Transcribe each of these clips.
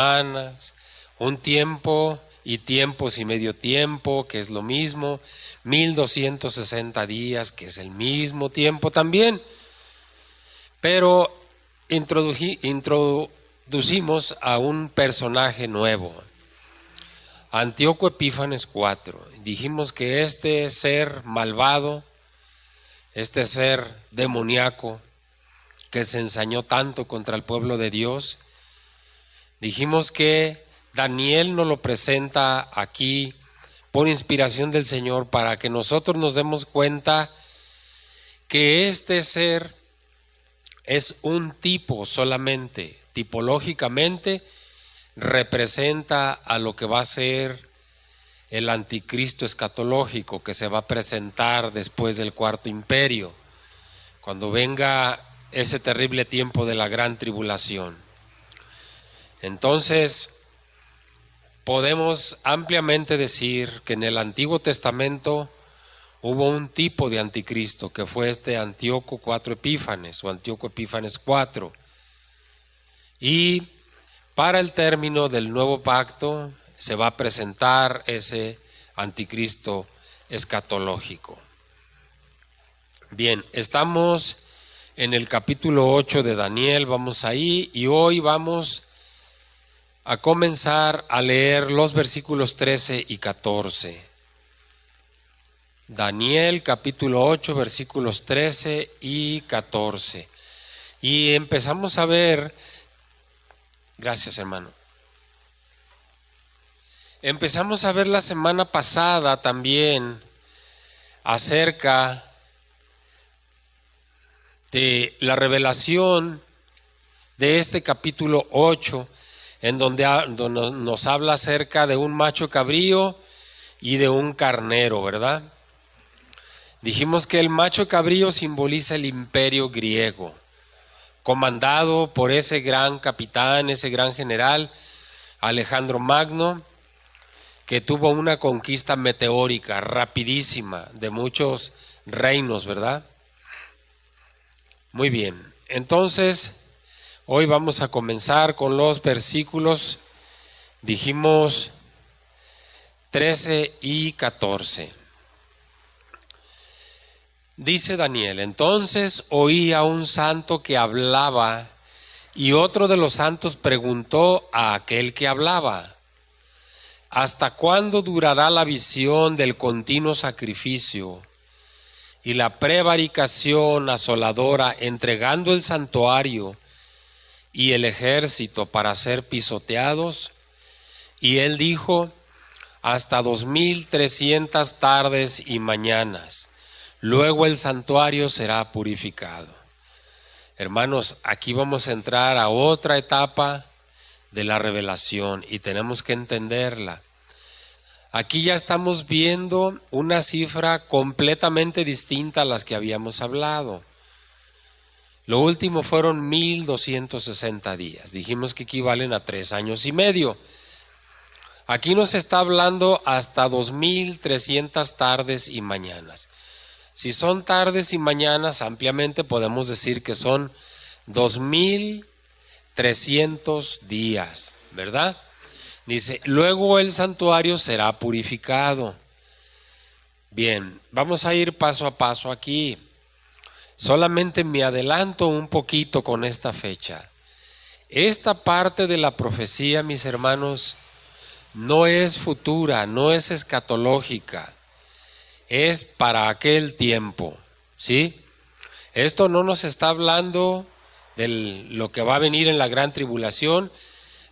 semanas, un tiempo y tiempos y medio tiempo, que es lo mismo, 1260 días, que es el mismo tiempo también. Pero introducimos a un personaje nuevo, Antíoco Epífanes IV. Dijimos que este ser malvado, este ser demoníaco que se ensañó tanto contra el pueblo de Dios, dijimos que Daniel nos lo presenta aquí por inspiración del Señor para que nosotros nos demos cuenta que este ser es un tipo solamente, tipológicamente representa a lo que va a ser el anticristo escatológico que se va a presentar después del cuarto imperio, cuando venga ese terrible tiempo de la gran tribulación. Entonces, podemos ampliamente decir que en el Antiguo Testamento hubo un tipo de anticristo que fue este Antíoco IV Epífanes o Antíoco Epífanes IV. Y para el término del nuevo pacto se va a presentar ese anticristo escatológico. Bien, estamos en el capítulo 8 de Daniel, vamos ahí, y hoy vamos a comenzar a leer los versículos 13 y 14. Daniel capítulo 8 versículos 13 y 14. Y empezamos a ver, gracias hermano, empezamos a ver la semana pasada también acerca de la revelación de este capítulo 8, en donde nos habla acerca de un macho cabrío y de un carnero, ¿verdad? Dijimos que el macho cabrío simboliza el imperio griego, comandado por ese gran capitán, ese gran general, Alejandro Magno, que tuvo una conquista meteórica, rapidísima, de muchos reinos, ¿verdad? Muy bien, entonces hoy vamos a comenzar con los versículos, dijimos 13 y 14. Dice Daniel: entonces oí a un santo que hablaba, y otro de los santos preguntó a aquel que hablaba: ¿hasta cuándo durará la visión del continuo sacrificio y la prevaricación asoladora, entregando el santuario y el ejército para ser pisoteados? Y él dijo: hasta 2300 tardes y mañanas. Luego el santuario será purificado. Hermanos, aquí vamos a entrar a otra etapa de la revelación y tenemos que entenderla. Aquí ya estamos viendo una cifra completamente distinta a las que habíamos hablado. Lo último fueron 1260 días. Dijimos que equivalen a 3 años y medio. Aquí nos está hablando hasta 2300 tardes y mañanas. Si son tardes y mañanas, ampliamente podemos decir que son 2300 días, ¿verdad? Dice, luego el santuario será purificado. Bien, vamos a ir paso a paso aquí. Solamente me adelanto un poquito con esta fecha. Esta parte de la profecía, mis hermanos, no es futura, no es escatológica. Es para aquel tiempo, ¿sí? Esto no nos está hablando de lo que va a venir en la gran tribulación.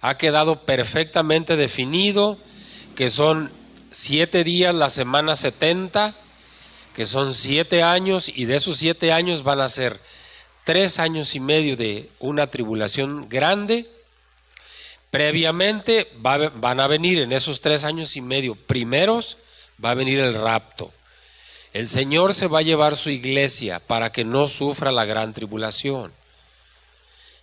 Ha quedado perfectamente definido que son 7 días la semana 70, que son 7 años, y de esos 7 años van a ser 3 años y medio de una tribulación grande. Previamente van a venir en esos 3 años y medio primeros, va a venir el rapto. El Señor se va a llevar su iglesia para que no sufra la gran tribulación.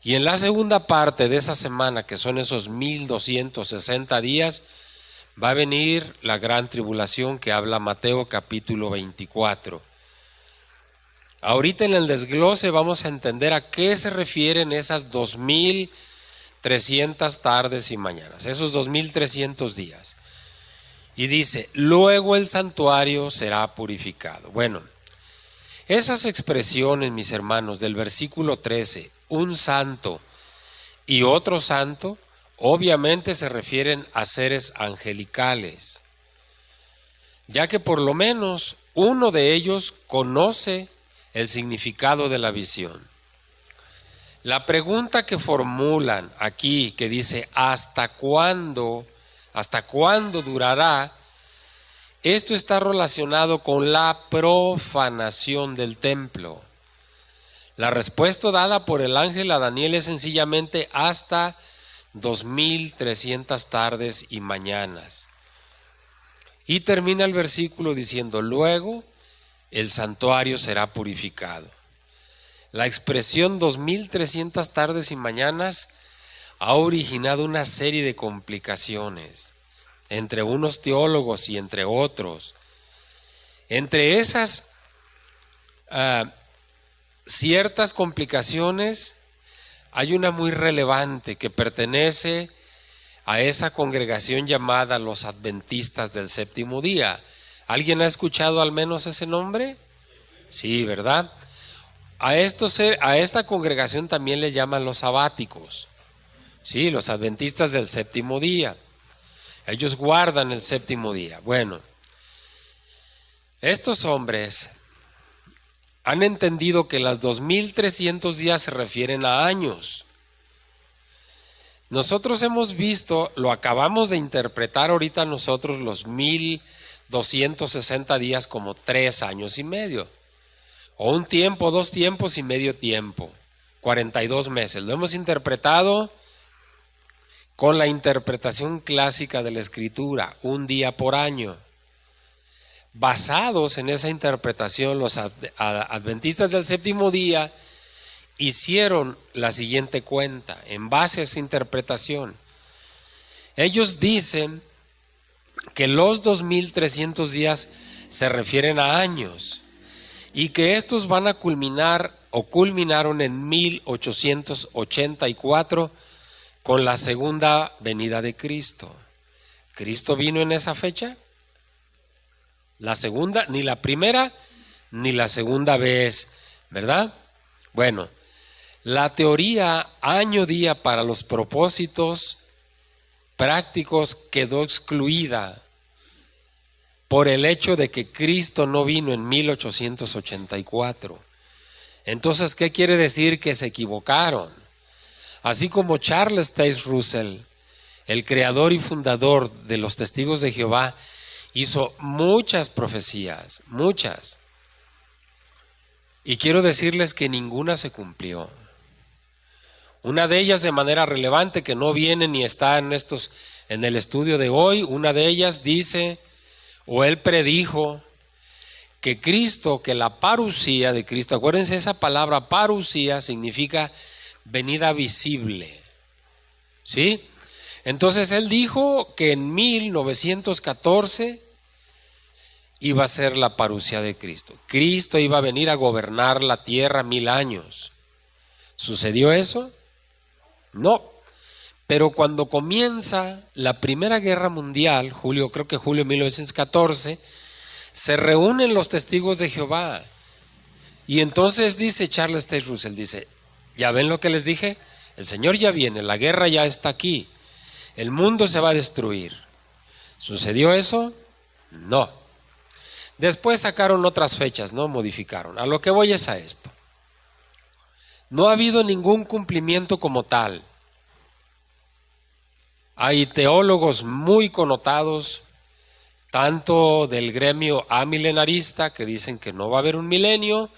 Y en la segunda parte de esa semana, que son esos 1260 días, va a venir la gran tribulación que habla Mateo capítulo 24. Ahorita en el desglose vamos a entender a qué se refieren esas 2300 300 tardes y mañanas, esos 2300 días. Y dice, luego el santuario será purificado. Bueno, esas expresiones, mis hermanos, del versículo 13, un santo y otro santo, obviamente se refieren a seres angelicales, ya que por lo menos uno de ellos conoce el significado de la visión. La pregunta que formulan aquí, que dice, ¿hasta cuándo durará? Esto está relacionado con la profanación del templo. La respuesta dada por el ángel a Daniel es sencillamente hasta 2300 tardes y mañanas. Y termina el versículo diciendo, luego el santuario será purificado. La expresión 2300 tardes y mañanas ha originado una serie de complicaciones entre unos teólogos y entre otros. Entre esas ciertas complicaciones hay una muy relevante que pertenece a esa congregación llamada los Adventistas del Séptimo Día. ¿Alguien ha escuchado al menos ese nombre? Sí, ¿verdad? A esta congregación también le llaman los sabáticos. Sí, los Adventistas del Séptimo Día. Ellos guardan el séptimo día. Bueno, estos hombres han entendido que las 2300 días se refieren a años. Nosotros hemos visto, lo acabamos de interpretar ahorita nosotros, los 1260 días como 3 años y medio, o un tiempo, 2 tiempos y medio tiempo, 42 meses. Lo hemos interpretado con la interpretación clásica de la Escritura, un día por año. Basados en esa interpretación, los adventistas del séptimo día hicieron la siguiente cuenta en base a esa interpretación. Ellos dicen que los 2300 días se refieren a años y que estos van a culminar o culminaron en 1884 con la segunda venida de Cristo. ¿Cristo vino en esa fecha? La segunda, ni la primera ni la segunda vez, ¿verdad? Bueno, la teoría año-día para los propósitos prácticos quedó excluida por el hecho de que Cristo no vino en 1884. Entonces, ¿qué quiere decir? Que se equivocaron. Así como Charles Taze Russell, el creador y fundador de los Testigos de Jehová, hizo muchas profecías, muchas. Y quiero decirles que ninguna se cumplió. Una de ellas de manera relevante, que no viene ni está en el estudio de hoy, una de ellas dice, o él predijo, que Cristo, que la parusía de Cristo, acuérdense, esa palabra parusía significa venida visible, ¿sí? Entonces él dijo que en 1914 iba a ser la parusía de Cristo. Cristo iba a venir a gobernar la tierra 1000 años. ¿Sucedió eso? No. Pero cuando comienza la Primera Guerra Mundial, creo que julio de 1914, se reúnen los testigos de Jehová. Y entonces dice Charles Taze Russell, dice, ¿ya ven lo que les dije? El Señor ya viene, la guerra ya está aquí, el mundo se va a destruir. ¿Sucedió eso? No. Después sacaron otras fechas, no modificaron. A lo que voy es a esto. No ha habido ningún cumplimiento como tal. Hay teólogos muy connotados, tanto del gremio amilenarista, que dicen que no va a haber un milenio,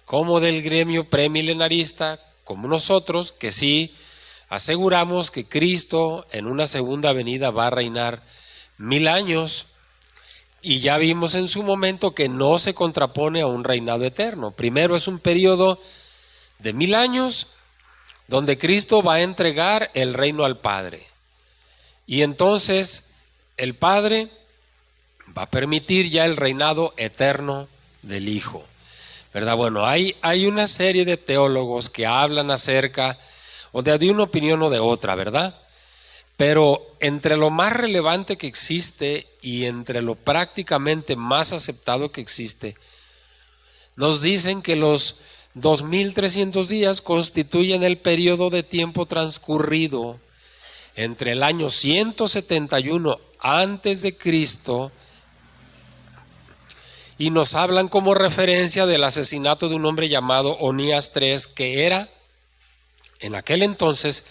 como del gremio premilenarista, como nosotros, que sí aseguramos que Cristo en una segunda venida va a reinar 1000 años, y ya vimos en su momento que no se contrapone a un reinado eterno. Primero es un periodo de 1000 años donde Cristo va a entregar el reino al Padre, y entonces el Padre va a permitir ya el reinado eterno del Hijo, ¿verdad? Bueno, hay una serie de teólogos que hablan acerca o de una opinión o de otra, ¿verdad? Pero entre lo más relevante que existe y entre lo prácticamente más aceptado que existe, nos dicen que los 2300 días constituyen el periodo de tiempo transcurrido entre el año 171 antes de Cristo y nos hablan como referencia del asesinato de un hombre llamado Onías III, que era en aquel entonces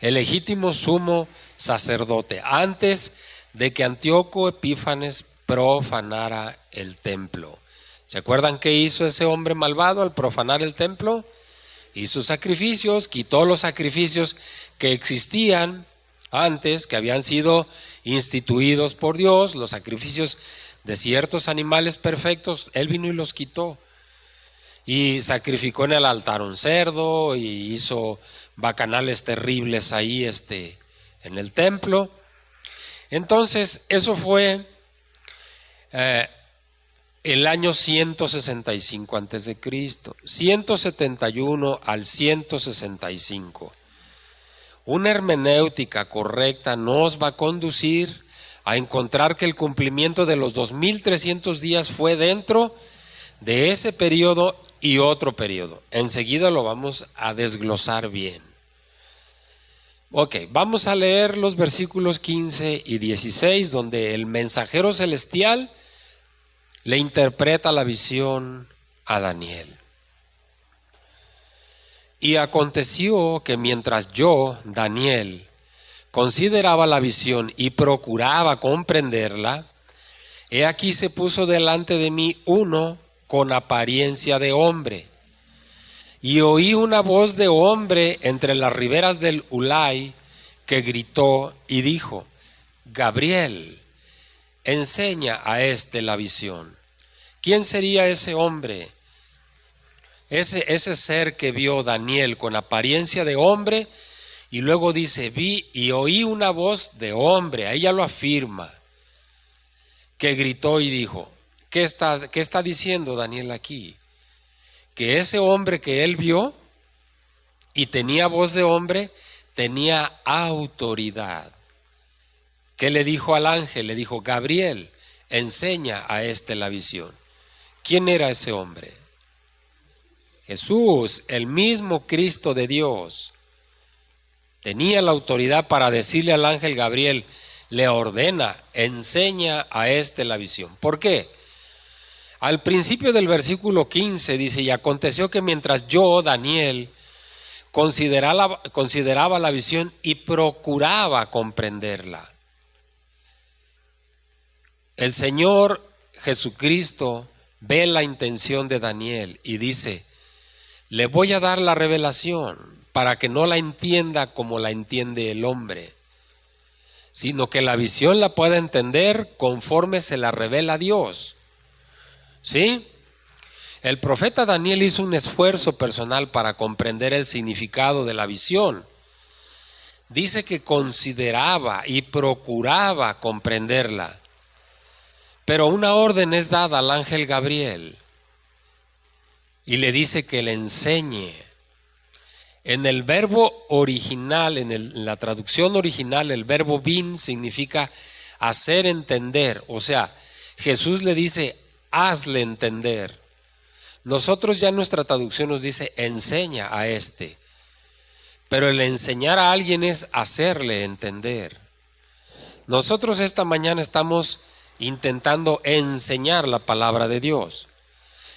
el legítimo sumo sacerdote, antes de que Antíoco Epífanes profanara el templo. ¿Se acuerdan qué hizo ese hombre malvado al profanar el templo? Hizo sacrificios, quitó los sacrificios que existían antes, que habían sido instituidos por Dios, los sacrificios de ciertos animales perfectos, él vino y los quitó. Y sacrificó en el altar un cerdo y hizo bacanales terribles ahí en el templo. Entonces, eso fue el año 165 antes de Cristo, 171 al 165. Una hermenéutica correcta nos va a conducir a encontrar que el cumplimiento de los 2300 días fue dentro de ese periodo y otro periodo. Enseguida lo vamos a desglosar bien. Ok, vamos a leer los versículos 15 y 16, donde el mensajero celestial le interpreta la visión a Daniel. Y aconteció que mientras yo, Daniel, consideraba la visión y procuraba comprenderla, he aquí se puso delante de mí uno con apariencia de hombre, y oí una voz de hombre entre las riberas del Ulai que gritó y dijo: Gabriel, enseña a la visión. ¿Quién sería ese hombre? Ese ser que vio Daniel con apariencia de hombre, y luego dice: vi y oí una voz de hombre, ahí ya lo afirma, que gritó y dijo. ¿Qué está diciendo Daniel aquí? Que ese hombre que él vio y tenía voz de hombre, tenía autoridad. ¿Qué le dijo al ángel? Le dijo: Gabriel, enseña a la visión. ¿Quién era ese hombre? Jesús, el mismo Cristo de Dios. Tenía la autoridad para decirle al ángel Gabriel, le ordena: enseña a la visión. ¿Por qué? Al principio del versículo 15 dice: y aconteció que mientras yo, Daniel, consideraba la visión y procuraba comprenderla. El Señor Jesucristo ve la intención de Daniel y dice: le voy a dar la revelación para que no la entienda como la entiende el hombre, sino que la visión la pueda entender conforme se la revela Dios. ¿Sí? El profeta Daniel hizo un esfuerzo personal para comprender el significado de la visión. Dice que consideraba y procuraba comprenderla. Pero una orden es dada al ángel Gabriel y le dice que le enseñe. En el verbo original, en la traducción original, el verbo bin significa hacer entender. O sea, Jesús le dice: hazle entender. Nosotros ya en nuestra traducción nos dice: enseña a pero el enseñar a alguien es hacerle entender. Nosotros esta mañana estamos intentando enseñar la palabra de Dios.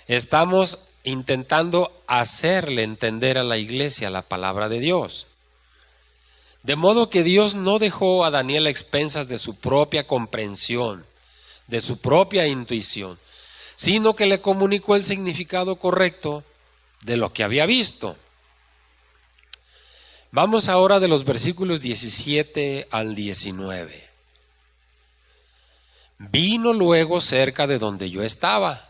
Estamos intentando hacerle entender a la iglesia la palabra de Dios. De modo que Dios no dejó a Daniel a expensas de su propia comprensión, de su propia intuición, sino que le comunicó el significado correcto de lo que había visto. Vamos ahora de los versículos 17 al 19. Vino luego cerca de donde yo estaba,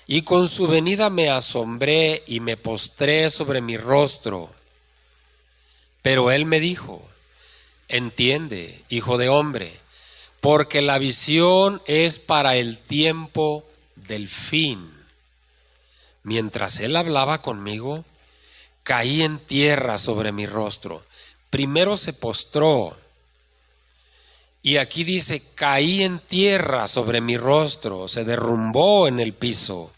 y con su venida me asombré y me postré sobre mi rostro. Pero él me dijo: entiende, hijo de hombre, porque la visión es para el tiempo del fin. Mientras él hablaba conmigo, caí en tierra sobre mi rostro. Primero se postró. Y aquí dice, caí en tierra sobre mi rostro, se derrumbó en el piso.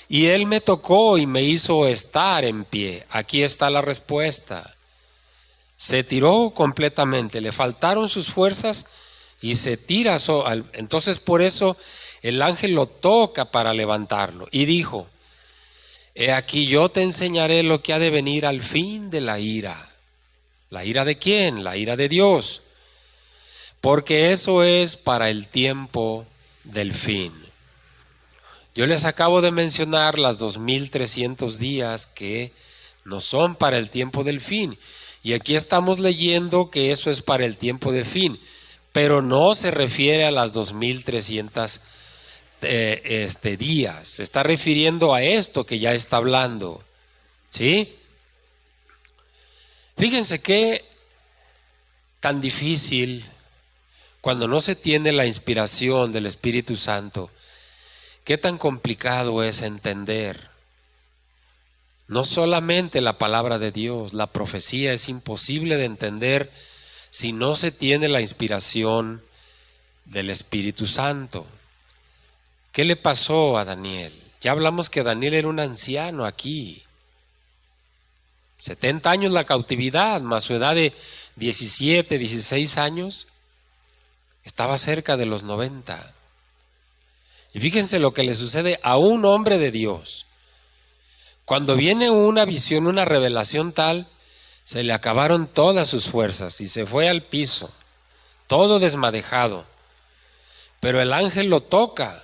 Y él me tocó y me hizo estar en pie. Aquí está la respuesta. Se tiró completamente, le faltaron sus fuerzas y se tira. Entonces por eso el ángel lo toca para levantarlo. Y dijo, he aquí yo te enseñaré lo que ha de venir al fin de la ira. ¿La ira de quién? La ira de Dios. Porque eso es para el tiempo del fin. Yo les acabo de mencionar las 2300 días que no son para el tiempo del fin. Y aquí estamos leyendo que eso es para el tiempo de fin, pero no se refiere a las 2300 días. Se está refiriendo a esto que ya está hablando. ¿Sí? Fíjense qué tan difícil cuando no se tiene la inspiración del Espíritu Santo. Qué tan complicado es entender. No solamente la palabra de Dios, la profecía es imposible de entender si no se tiene la inspiración del Espíritu Santo. ¿Qué le pasó a Daniel? Ya hablamos que Daniel era un anciano aquí. 70 años la cautividad, más su edad de 17, 16 años, estaba cerca de los 90. Y fíjense lo que le sucede a un hombre de Dios. Cuando viene una visión, una revelación tal, se le acabaron todas sus fuerzas y se fue al piso, todo desmadejado. Pero el ángel lo toca.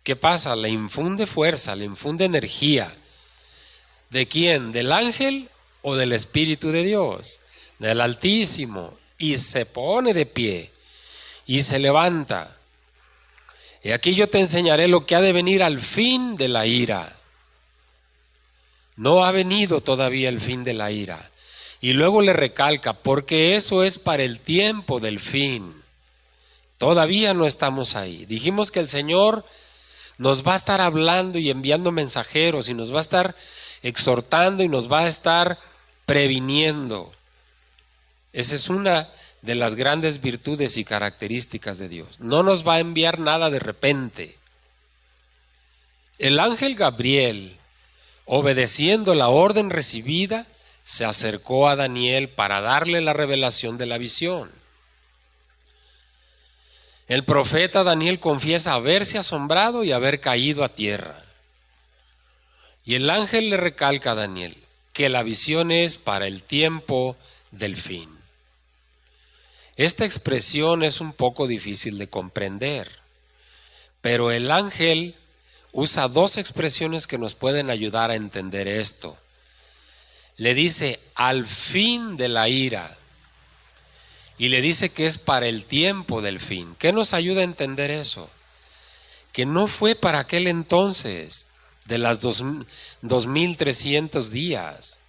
¿Qué pasa? Le infunde fuerza, le infunde energía. ¿De quién? ¿Del ángel o del Espíritu de Dios? Del Altísimo. Y se pone de pie y se levanta. Y aquí yo te enseñaré lo que ha de venir al fin de la ira. No ha venido todavía el fin de la ira. Y luego le recalca, porque eso es para el tiempo del fin. Todavía no estamos ahí. Dijimos que el Señor nos va a estar hablando y enviando mensajeros y nos va a estar exhortando y nos va a estar previniendo. Esa es una de las grandes virtudes y características de Dios. No nos va a enviar nada de repente. El ángel Gabriel, obedeciendo la orden recibida, se acercó a Daniel para darle la revelación de la visión. El profeta Daniel confiesa haberse asombrado y haber caído a tierra. Y el ángel le recalca a Daniel que la visión es para el tiempo del fin. Esta expresión es un poco difícil de comprender, pero el ángel usa dos expresiones que nos pueden ayudar a entender esto. Le dice al fin de la ira y le dice que es para el tiempo del fin. ¿Qué nos ayuda a entender eso? Que no fue para aquel entonces de las 2300 días.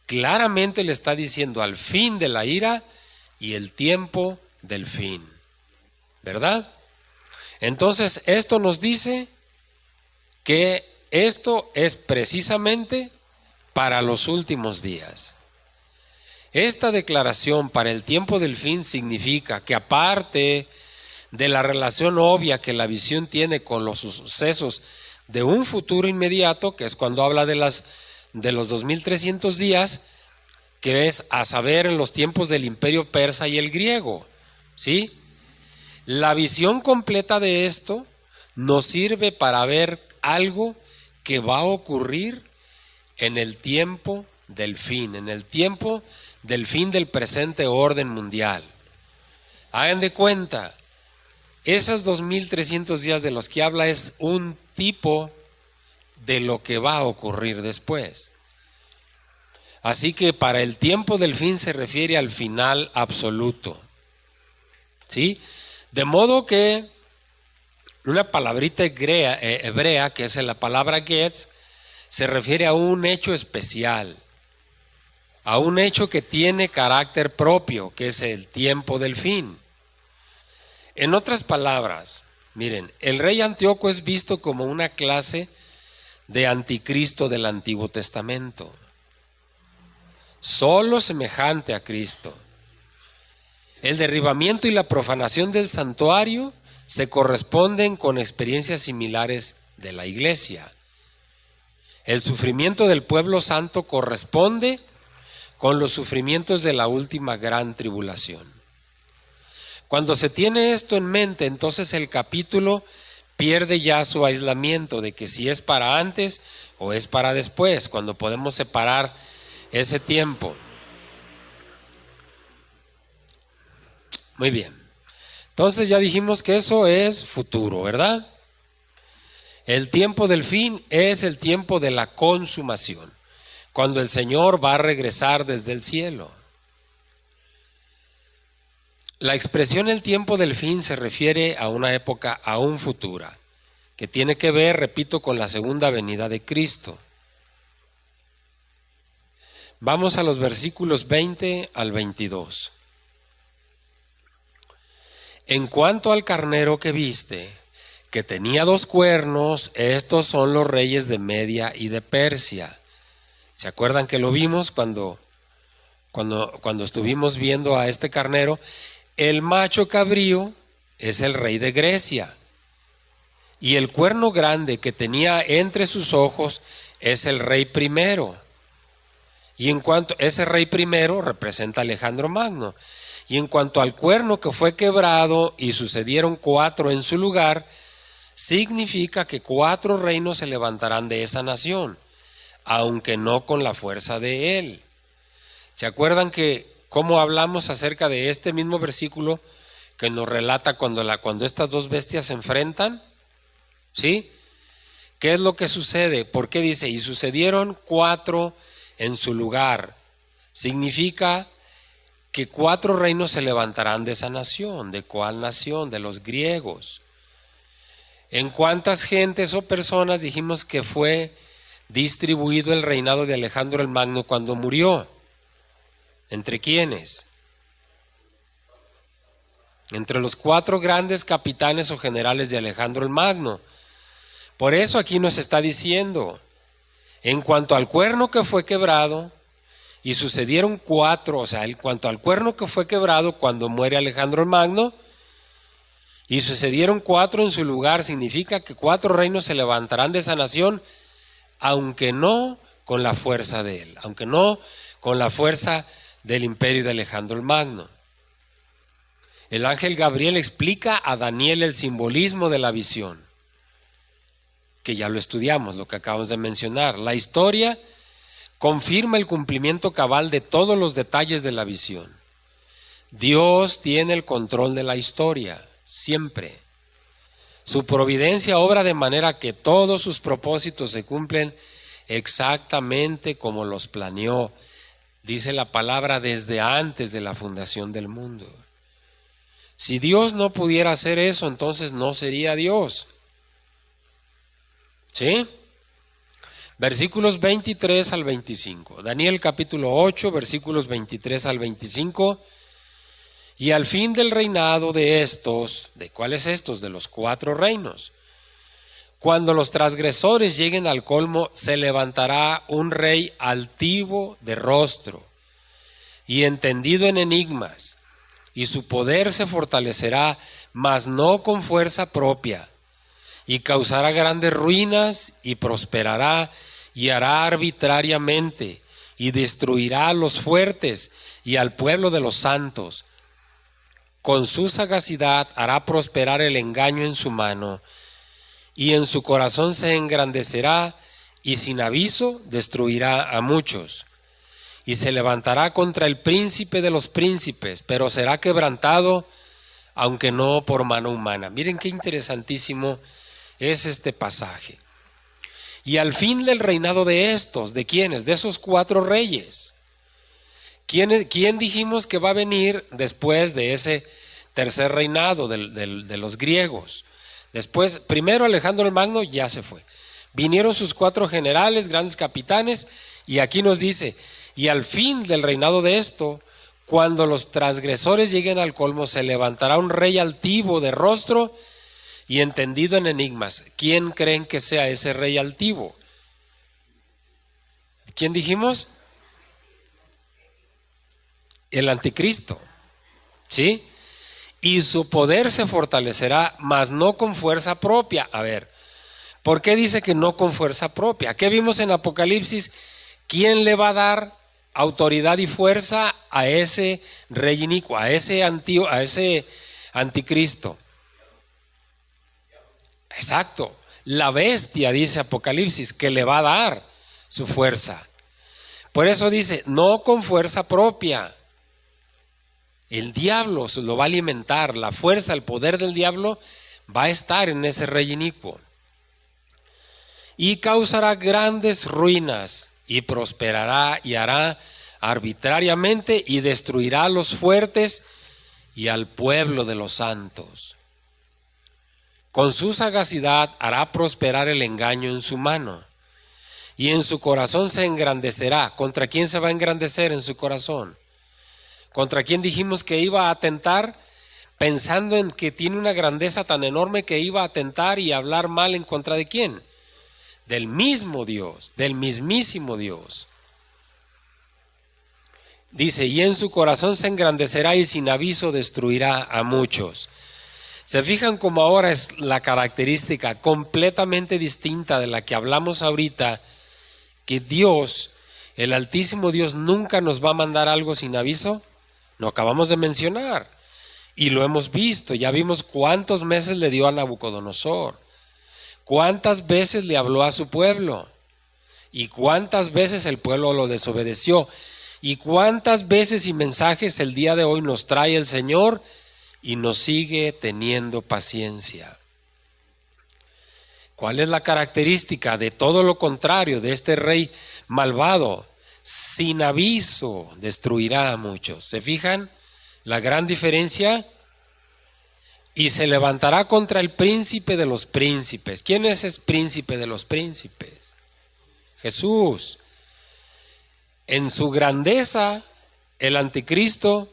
Claramente le está diciendo al fin de la ira y el tiempo del fin, ¿verdad? Entonces esto nos dice que esto es precisamente para los últimos días. Esta declaración para el tiempo del fin significa que aparte de la relación obvia que la visión tiene con los sucesos de un futuro inmediato, que es cuando habla de los 2300 días, que es a saber en los tiempos del imperio persa y el griego, ¿sí? La visión completa de esto nos sirve para ver algo que va a ocurrir en el tiempo del fin, en el tiempo del fin del presente orden mundial. Hagan de cuenta, esos 2300 días de los que habla es un tipo de lo que va a ocurrir después. Así que para el tiempo del fin se refiere al final absoluto, ¿sí? De modo que una palabrita hebrea, que es la palabra Getz, se refiere a un hecho especial, a un hecho que tiene carácter propio, que es el tiempo del fin. En otras palabras, miren, el rey Antíoco es visto como una clase de anticristo del Antiguo Testamento. Solo semejante a Cristo. El derribamiento y la profanación del santuario se corresponden con experiencias similares de la iglesia. El sufrimiento del pueblo santo corresponde con los sufrimientos de la última gran tribulación. Cuando se tiene esto en mente, entonces el capítulo pierde ya su aislamiento de que si es para antes o es para después, cuando podemos separar ese tiempo. Muy bien. Entonces ya dijimos que eso es futuro, ¿verdad? El tiempo del fin es el tiempo de la consumación, cuando el Señor va a regresar desde el cielo. La expresión el tiempo del fin se refiere a una época aún futura, que tiene que ver, repito, con la segunda venida de Cristo. Vamos a los versículos 20 al 22. En cuanto al carnero que viste, que tenía 2 cuernos, estos son los reyes de Media y de Persia. ¿Se acuerdan que lo vimos cuando estuvimos viendo a este carnero? El macho cabrío es el rey de Grecia, y el cuerno grande que tenía entre sus ojos es el rey primero. Y en cuanto ese rey primero representa a Alejandro Magno. Y en cuanto al cuerno que fue quebrado y sucedieron 4 en su lugar, significa que 4 reinos se levantarán de esa nación, aunque no con la fuerza de él. ¿Se acuerdan que cómo hablamos acerca de este mismo versículo que nos relata cuando estas 2 bestias se enfrentan? ¿Sí? ¿Qué es lo que sucede? ¿Por qué dice? Y sucedieron 4 en su lugar. Significa que 4 reinos se levantarán de esa nación. ¿De cuál nación? De los griegos. ¿En cuántas gentes o personas dijimos que fue distribuido el reinado de Alejandro el Magno cuando murió? ¿Entre quiénes? Entre los 4 grandes capitanes o generales de Alejandro el Magno. Por eso aquí nos está diciendo, en cuanto al cuerno que fue quebrado, y sucedieron 4, o sea, en cuanto al cuerno que fue quebrado cuando muere Alejandro el Magno, y sucedieron 4 en su lugar, significa que 4 reinos se levantarán de esa nación, aunque no con la fuerza de él, aunque no con la fuerza del imperio de Alejandro el Magno. El ángel Gabriel explica a Daniel el simbolismo de la visión, que ya lo estudiamos, lo que acabamos de mencionar. La historia confirma el cumplimiento cabal de todos los detalles de la visión. Dios tiene el control de la historia, siempre. Su providencia obra de manera que todos sus propósitos se cumplen exactamente como los planeó, dice la palabra, desde antes de la fundación del mundo. Si Dios no pudiera hacer eso, entonces no sería Dios. ¿Sí? Versículos 23 al 25. Daniel capítulo 8, versículos 23 al 25. Y al fin del reinado de estos, ¿de cuáles estos? De los 4 reinos. Cuando los transgresores lleguen al colmo, se levantará un rey altivo de rostro y entendido en enigmas, y su poder se fortalecerá, mas no con fuerza propia, y causará grandes ruinas y prosperará y hará arbitrariamente y destruirá a los fuertes y al pueblo de los santos. Con su sagacidad hará prosperar el engaño en su mano y en su corazón se engrandecerá y sin aviso destruirá a muchos. Y se levantará contra el príncipe de los príncipes, pero será quebrantado, aunque no por mano humana. Miren qué interesantísimo es este pasaje. Y al fin del reinado de estos, ¿de quiénes? De esos 4 reyes. ¿Quién dijimos que va a venir después de ese tercer reinado de los griegos? Después, primero Alejandro el Magno ya se fue. Vinieron sus 4 generales, grandes capitanes, y aquí nos dice, y al fin del reinado de esto, cuando los transgresores lleguen al colmo, se levantará un rey altivo de rostro y entendido en enigmas. ¿Quién creen que sea ese rey altivo? ¿Quién dijimos? El anticristo, ¿sí? Y su poder se fortalecerá, mas no con fuerza propia. A ver, ¿por qué dice que no con fuerza propia? ¿Qué vimos en Apocalipsis? ¿Quién le va a dar autoridad y fuerza a ese rey inicuo, a ese anticristo? Exacto, la bestia, dice Apocalipsis, que le va a dar su fuerza. Por eso dice, no con fuerza propia. El diablo se lo va a alimentar, la fuerza, el poder del diablo va a estar en ese rey inicuo. Y causará grandes ruinas y prosperará y hará arbitrariamente y destruirá a los fuertes y al pueblo de los santos. Con su sagacidad hará prosperar el engaño en su mano y en su corazón se engrandecerá. ¿Contra quién se va a engrandecer en su corazón? ¿Contra quién dijimos que iba a atentar? Pensando en que tiene una grandeza tan enorme que iba a atentar y hablar mal en contra de quién. Del mismo Dios, del mismísimo Dios. Dice, y en su corazón se engrandecerá y sin aviso destruirá a muchos. ¿Se fijan cómo ahora es la característica completamente distinta de la que hablamos ahorita? Que Dios, el Altísimo Dios, nunca nos va a mandar algo sin aviso. Lo acabamos de mencionar y lo hemos visto. Ya vimos cuántos meses le dio a Nabucodonosor, cuántas veces le habló a su pueblo y cuántas veces el pueblo lo desobedeció y cuántas veces y mensajes el día de hoy nos trae el Señor y nos sigue teniendo paciencia. ¿Cuál es la característica de todo lo contrario de este rey malvado? Sin aviso destruirá a muchos. ¿Se fijan la gran diferencia? Y se levantará contra el príncipe de los príncipes. ¿Quién es ese príncipe de los príncipes? Jesús. En su grandeza, el anticristo,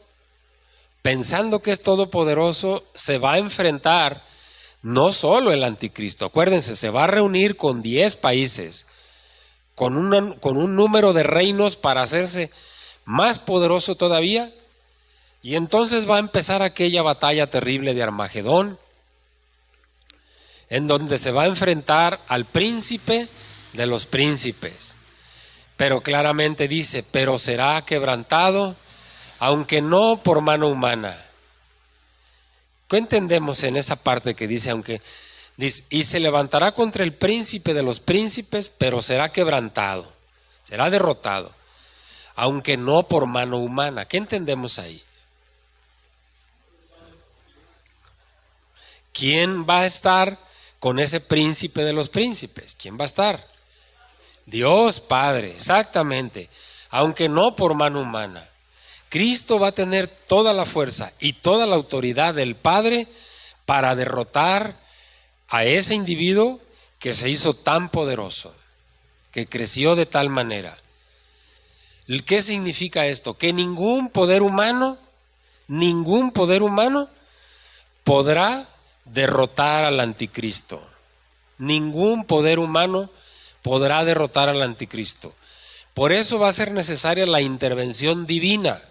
pensando que es todopoderoso, se va a enfrentar no solo el anticristo. Acuérdense, se va a reunir con 10 países. Con un número de reinos para hacerse más poderoso todavía, y entonces va a empezar aquella batalla terrible de Armagedón, en donde se va a enfrentar al príncipe de los príncipes. Pero claramente dice, pero será quebrantado, aunque no por mano humana. ¿Qué entendemos en esa parte que dice aunque? Dice, y se levantará contra el príncipe de los príncipes, pero será quebrantado, será derrotado, aunque no por mano humana. ¿Qué entendemos ahí? ¿Quién va a estar con ese príncipe de los príncipes? ¿Quién va a estar? Dios Padre, exactamente, aunque no por mano humana. Cristo va a tener toda la fuerza y toda la autoridad del Padre para derrotar a ese individuo que se hizo tan poderoso, que creció de tal manera. ¿Qué significa esto? Que ningún poder humano podrá derrotar al anticristo. Ningún poder humano podrá derrotar al anticristo. Por eso va a ser necesaria la intervención divina,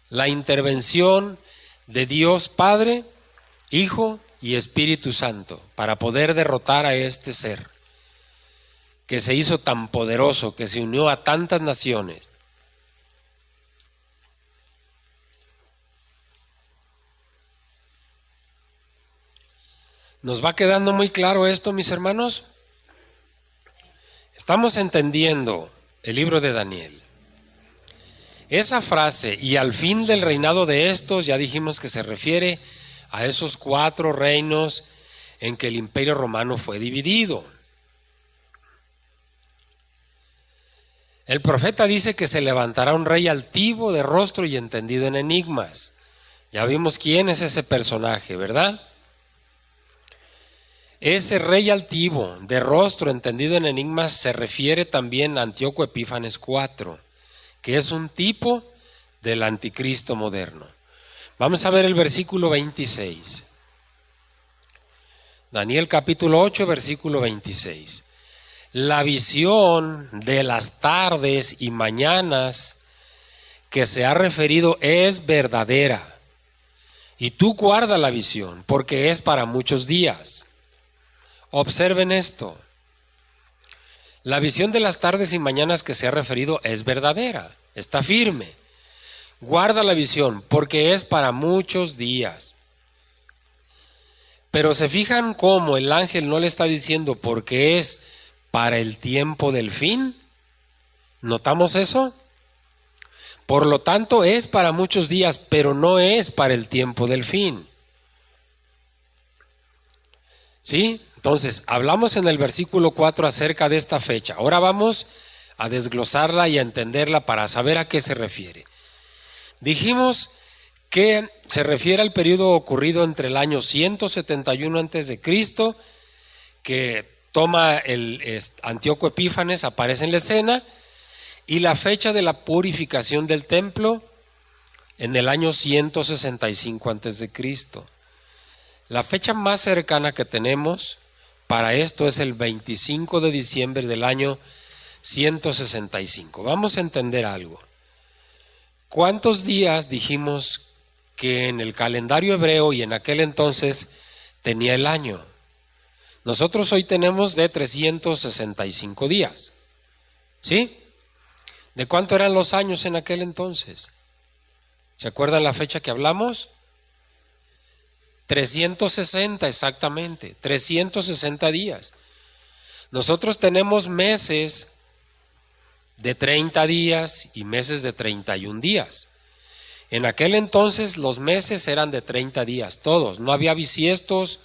la intervención de Dios Padre, Hijo y Espíritu Santo, para poder derrotar a este ser que se hizo tan poderoso, que se unió a tantas naciones. ¿Nos va quedando muy claro esto, mis hermanos? Estamos entendiendo el libro de Daniel. Esa frase, y al fin del reinado de estos, ya dijimos que se refiere a esos 4 reinos en que el imperio romano fue dividido. El profeta dice que se levantará un rey altivo de rostro y entendido en enigmas. Ya vimos quién es ese personaje, ¿verdad? Ese rey altivo de rostro entendido en enigmas se refiere también a Antíoco Epífanes IV, que es un tipo del anticristo moderno. Vamos a ver el versículo 26. Daniel capítulo 8, versículo 26. La visión de las tardes y mañanas que se ha referido es verdadera. Y tú guarda la visión, porque es para muchos días. Observen esto. La visión de las tardes y mañanas que se ha referido es verdadera, está firme. Guarda la visión, porque es para muchos días. Pero se fijan cómo el ángel no le está diciendo porque es para el tiempo del fin. ¿Notamos eso? Por lo tanto, es para muchos días, pero no es para el tiempo del fin. ¿Sí? Entonces, hablamos en el versículo 4 acerca de esta fecha. Ahora vamos a desglosarla y a entenderla para saber a qué se refiere. Dijimos que se refiere al periodo ocurrido entre el año 171 a.C., que toma el Antíoco Epífanes, aparece en la escena, y la fecha de la purificación del templo en el año 165 a.C. La fecha más cercana que tenemos para esto es el 25 de diciembre del año 165. Vamos a entender algo. ¿Cuántos días dijimos que en el calendario hebreo y en aquel entonces tenía el año? Nosotros hoy tenemos de 365 días. ¿Sí? ¿De cuánto eran los años en aquel entonces? ¿Se acuerdan la fecha que hablamos? 360 exactamente, 360 días. Nosotros tenemos meses de 30 días y meses de 31 días. En aquel entonces los meses eran de 30 días, todos. No había bisiestos,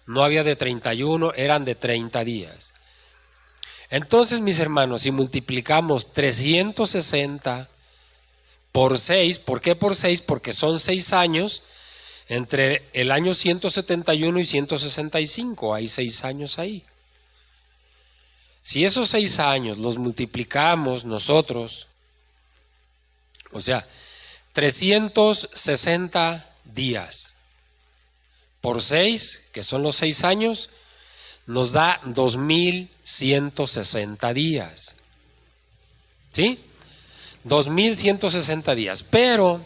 no había de 31, eran de 30 días. Entonces, mis hermanos, si multiplicamos 360 por 6, ¿por qué por 6? Porque son 6 años entre el año 171 y 165, hay 6 años ahí. Si esos 6 años los multiplicamos nosotros, o sea, 360 días por 6, que son los 6 años, nos da 2160 días. ¿Sí? 2160 días. Pero,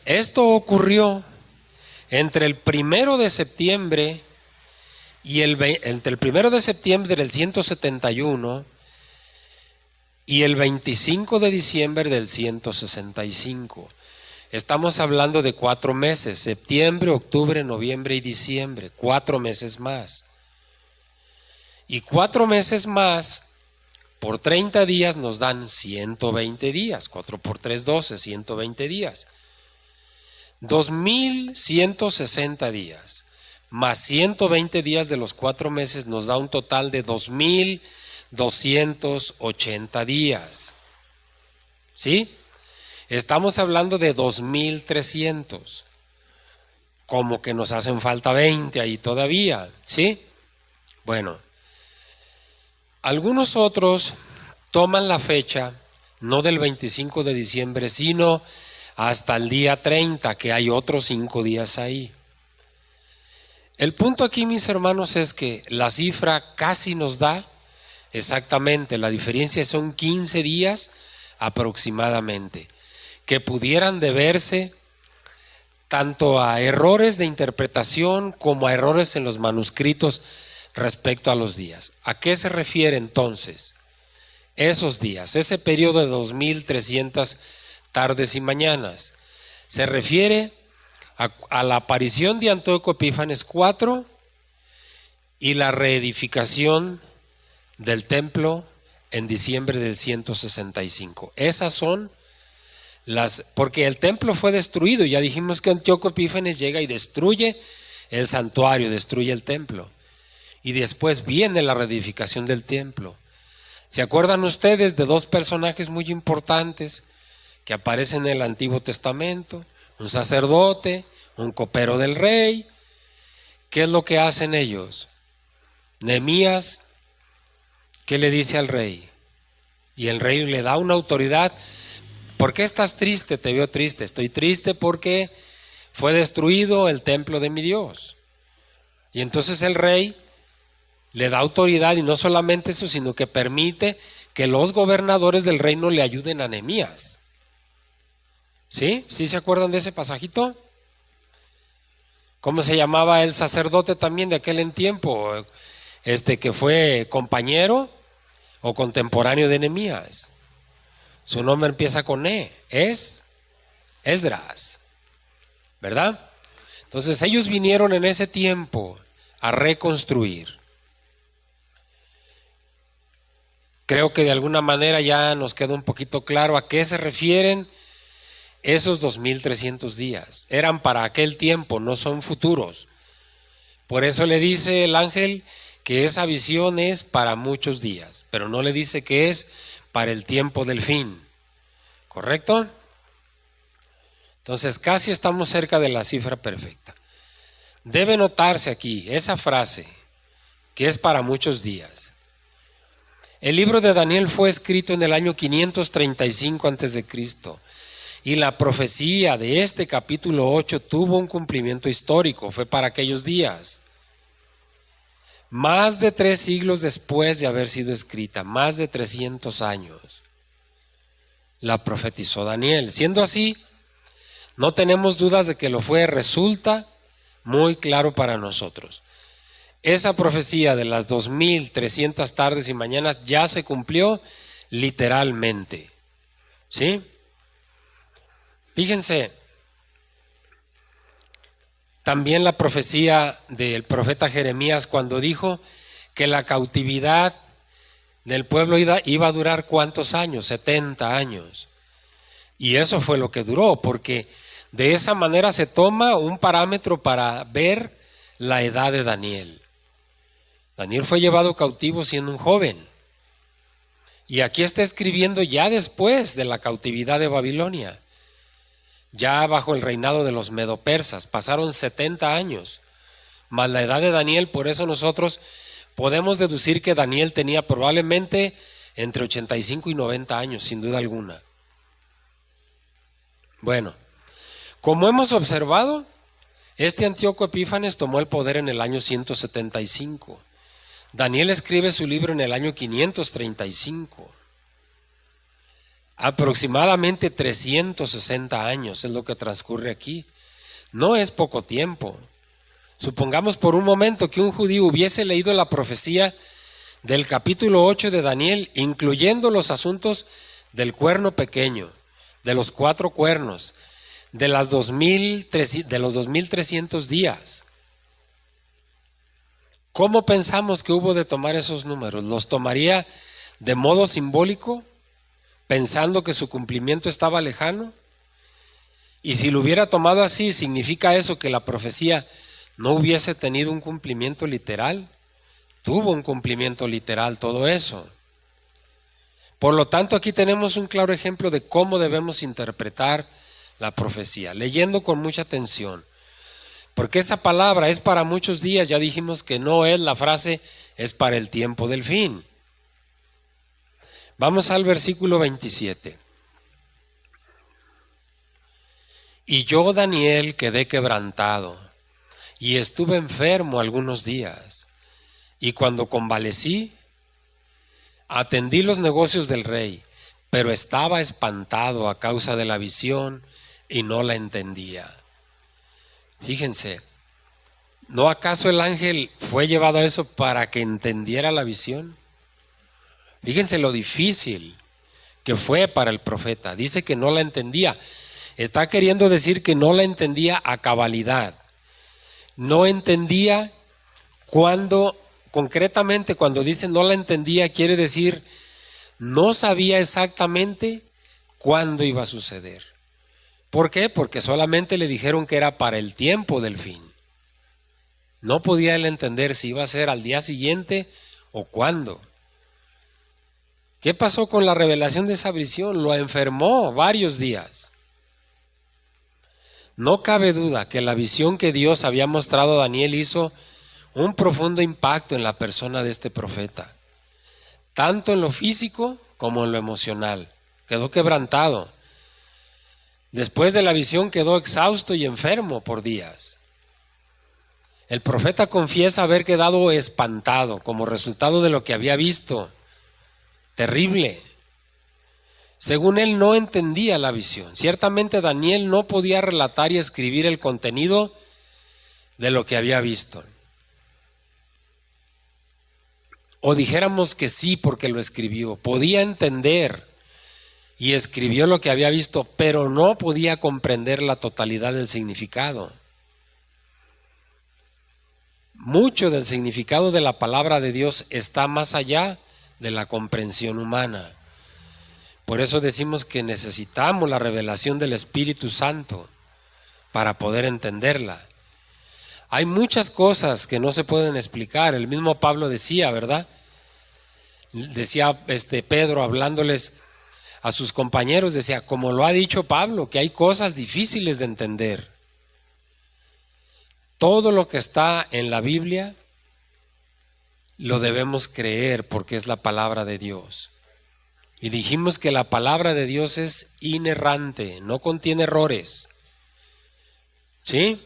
esto ocurrió entre el 1 de septiembre y entre el 1 de septiembre del 171 y el 25 de diciembre del 165. Estamos hablando de 4 meses, septiembre, octubre, noviembre y diciembre, 4 meses más. Y 4 meses más, por 30 días nos dan 120 días, 4 por 3, 12, 120 días. 2160 días, más 120 días de los 4 meses nos da un total de 2280 días. ¿Sí? Estamos hablando de 2300. Como que nos hacen falta 20 ahí todavía, ¿sí? Bueno, algunos otros toman la fecha no del 25 de diciembre, sino hasta el día 30, que hay otros 5 días ahí. El punto aquí, mis hermanos, es que la cifra casi nos da exactamente, la diferencia son 15 días aproximadamente, que pudieran deberse tanto a errores de interpretación como a errores en los manuscritos respecto a los días. ¿A qué se refiere entonces esos días, ese periodo de 2300 tardes y mañanas? Se refiere a la aparición de Antíoco Epífanes 4 y la reedificación del templo en diciembre del 165. Esas son porque el templo fue destruido. Ya dijimos que Antíoco Epífanes llega y destruye el santuario, destruye el templo, y después viene la reedificación del templo. ¿Se acuerdan ustedes de 2 personajes muy importantes que aparecen en el Antiguo Testamento? Un sacerdote, un copero del rey. ¿Qué es lo que hacen ellos? Nehemías, ¿qué le dice al rey? Y el rey le da una autoridad. ¿Por qué estás triste? Te veo triste. Estoy triste porque fue destruido el templo de mi Dios. Y entonces el rey le da autoridad, y no solamente eso, sino que permite que los gobernadores del reino le ayuden a Nehemías. ¿Sí? ¿Sí se acuerdan de ese pasajito? ¿Cómo se llamaba el sacerdote también de aquel en tiempo? Que fue compañero o contemporáneo de Nehemías. Su nombre empieza con Esdras, ¿verdad? Entonces ellos vinieron en ese tiempo a reconstruir. Creo que de alguna manera ya nos queda un poquito claro a qué se refieren esos 2300 días. Eran para aquel tiempo, no son futuros. Por eso le dice el ángel que esa visión es para muchos días, pero no le dice que es para el tiempo del fin. ¿Correcto? Entonces casi estamos cerca de la cifra perfecta. Debe notarse aquí esa frase, que es para muchos días. El libro de Daniel fue escrito en el año 535 a.C. y la profecía de este capítulo 8 tuvo un cumplimiento histórico, fue para aquellos días. Más de 3 siglos después de haber sido escrita, más de 300 años, la profetizó Daniel. Siendo así, no tenemos dudas de que lo fue. Resulta muy claro para nosotros. Esa profecía de las 2300 tardes y mañanas ya se cumplió literalmente. ¿Sí? Fíjense, también la profecía del profeta Jeremías cuando dijo que la cautividad del pueblo iba a durar ¿cuántos años? 70 años. Y eso fue lo que duró, porque de esa manera se toma un parámetro para ver la edad de Daniel. Daniel fue llevado cautivo siendo un joven. Y aquí está escribiendo ya después de la cautividad de Babilonia, ya bajo el reinado de los medopersas. Pasaron 70 años, más la edad de Daniel. Por eso nosotros podemos deducir que Daniel tenía probablemente entre 85 y 90 años, sin duda alguna. Bueno, como hemos observado, este Antíoco Epífanes tomó el poder en el año 175. Daniel escribe su libro en el año 535. Aproximadamente 360 años es lo que transcurre aquí. No es poco tiempo. Supongamos por un momento que un judío hubiese leído la profecía del capítulo 8 de Daniel, incluyendo los asuntos del cuerno pequeño, de los 4 cuernos, de los 2300 días. ¿Cómo pensamos que hubo de tomar esos números? ¿Los tomaría de modo simbólico, pensando que su cumplimiento estaba lejano? Y si lo hubiera tomado así, ¿significa eso que la profecía no hubiese tenido un cumplimiento literal? Tuvo un cumplimiento literal todo eso. Por lo tanto, aquí tenemos un claro ejemplo de cómo debemos interpretar la profecía, leyendo con mucha atención. Porque esa palabra es para muchos días. Ya dijimos que no es la frase, es para el tiempo del fin. Vamos al versículo 27. Y yo, Daniel, quedé quebrantado y estuve enfermo algunos días. Y cuando convalecí, atendí los negocios del rey, pero estaba espantado a causa de la visión y no la entendía. Fíjense, ¿no acaso el ángel fue llevado a eso para que entendiera la visión? Fíjense lo difícil que fue para el profeta. Dice que no la entendía. Está queriendo decir que no la entendía a cabalidad. No entendía concretamente cuando dice no la entendía, quiere decir no sabía exactamente cuándo iba a suceder. ¿Por qué? Porque solamente le dijeron que era para el tiempo del fin. No podía él entender si iba a ser al día siguiente o cuándo. ¿Qué pasó con la revelación de esa visión? Lo enfermó varios días. No cabe duda que la visión que Dios había mostrado a Daniel hizo un profundo impacto en la persona de este profeta, tanto en lo físico como en lo emocional. Quedó quebrantado. Después de la visión quedó exhausto y enfermo por días. El profeta confiesa haber quedado espantado como resultado de lo que había visto. Terrible. Según él, no entendía la visión. Ciertamente Daniel no podía relatar y escribir el contenido de lo que había visto. O dijéramos que sí, porque lo escribió. Podía entender y escribió lo que había visto, pero no podía comprender la totalidad del significado. Mucho del significado de la palabra de Dios está más allá de la comprensión humana. Por eso decimos que necesitamos la revelación del Espíritu Santo para poder entenderla. Hay muchas cosas que no se pueden explicar. El mismo Pablo decía, ¿verdad? Decía Pedro hablándoles a sus compañeros, decía, como lo ha dicho Pablo, que hay cosas difíciles de entender. Todo lo que está en la Biblia lo debemos creer porque es la palabra de Dios. Y dijimos que la palabra de Dios es inerrante, no contiene errores. ¿Sí?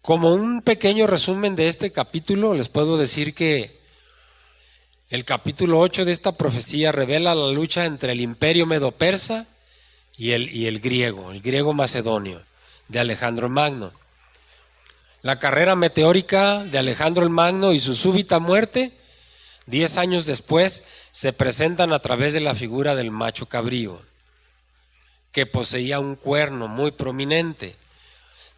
Como un pequeño resumen de este capítulo, les puedo decir que el capítulo 8 de esta profecía revela la lucha entre el imperio medo-persa y el griego macedonio de Alejandro el Magno. La carrera meteórica de Alejandro el Magno y su súbita muerte, 10 años después, se presentan a través de la figura del macho cabrío, que poseía un cuerno muy prominente.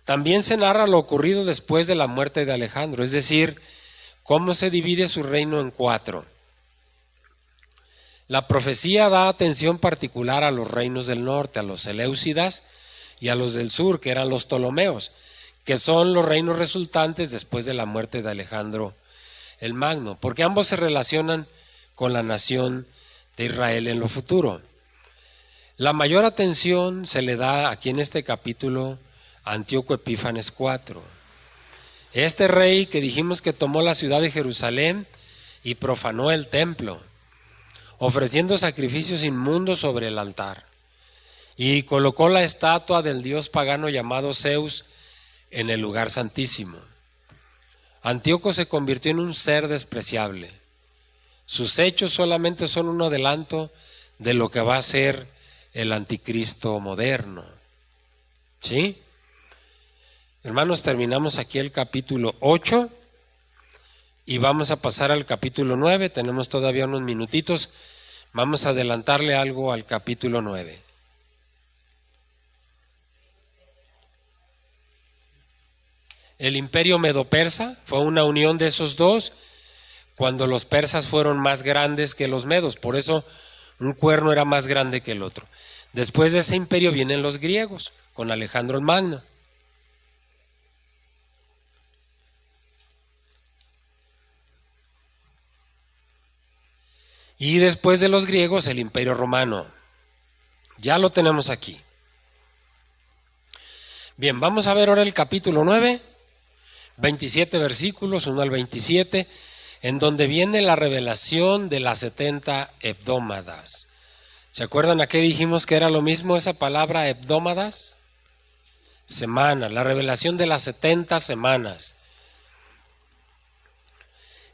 También se narra lo ocurrido después de la muerte de Alejandro, es decir, cómo se divide su reino en 4. La profecía da atención particular a los reinos del norte, a los Seleucidas, y a los del sur, que eran los Ptolomeos, que son los reinos resultantes después de la muerte de Alejandro el Magno, porque ambos se relacionan con la nación de Israel en lo futuro. La mayor atención se le da aquí en este capítulo a Antíoco Epífanes IV. Este rey que dijimos que tomó la ciudad de Jerusalén y profanó el templo, ofreciendo sacrificios inmundos sobre el altar, y colocó la estatua del dios pagano llamado Zeus en el lugar santísimo. Antíoco se convirtió en un ser despreciable. Sus hechos solamente son un adelanto de lo que va a ser el anticristo moderno. ¿Sí? Hermanos, terminamos aquí el capítulo 8 y vamos a pasar al capítulo 9. Tenemos todavía unos minutitos. Vamos a adelantarle algo al capítulo 9. El imperio medo-persa fue una unión de esos dos cuando los persas fueron más grandes que los medos. Por eso un cuerno era más grande que el otro. Después de ese imperio vienen los griegos con Alejandro el Magno. Y después de los griegos el imperio romano. Ya lo tenemos aquí. Bien, vamos a ver ahora el capítulo 9. 27 versículos, 1 al 27, en donde viene la revelación de las 70 hebdómadas. ¿Se acuerdan a qué dijimos que era lo mismo esa palabra hebdómadas? Semana, la revelación de las 70 semanas.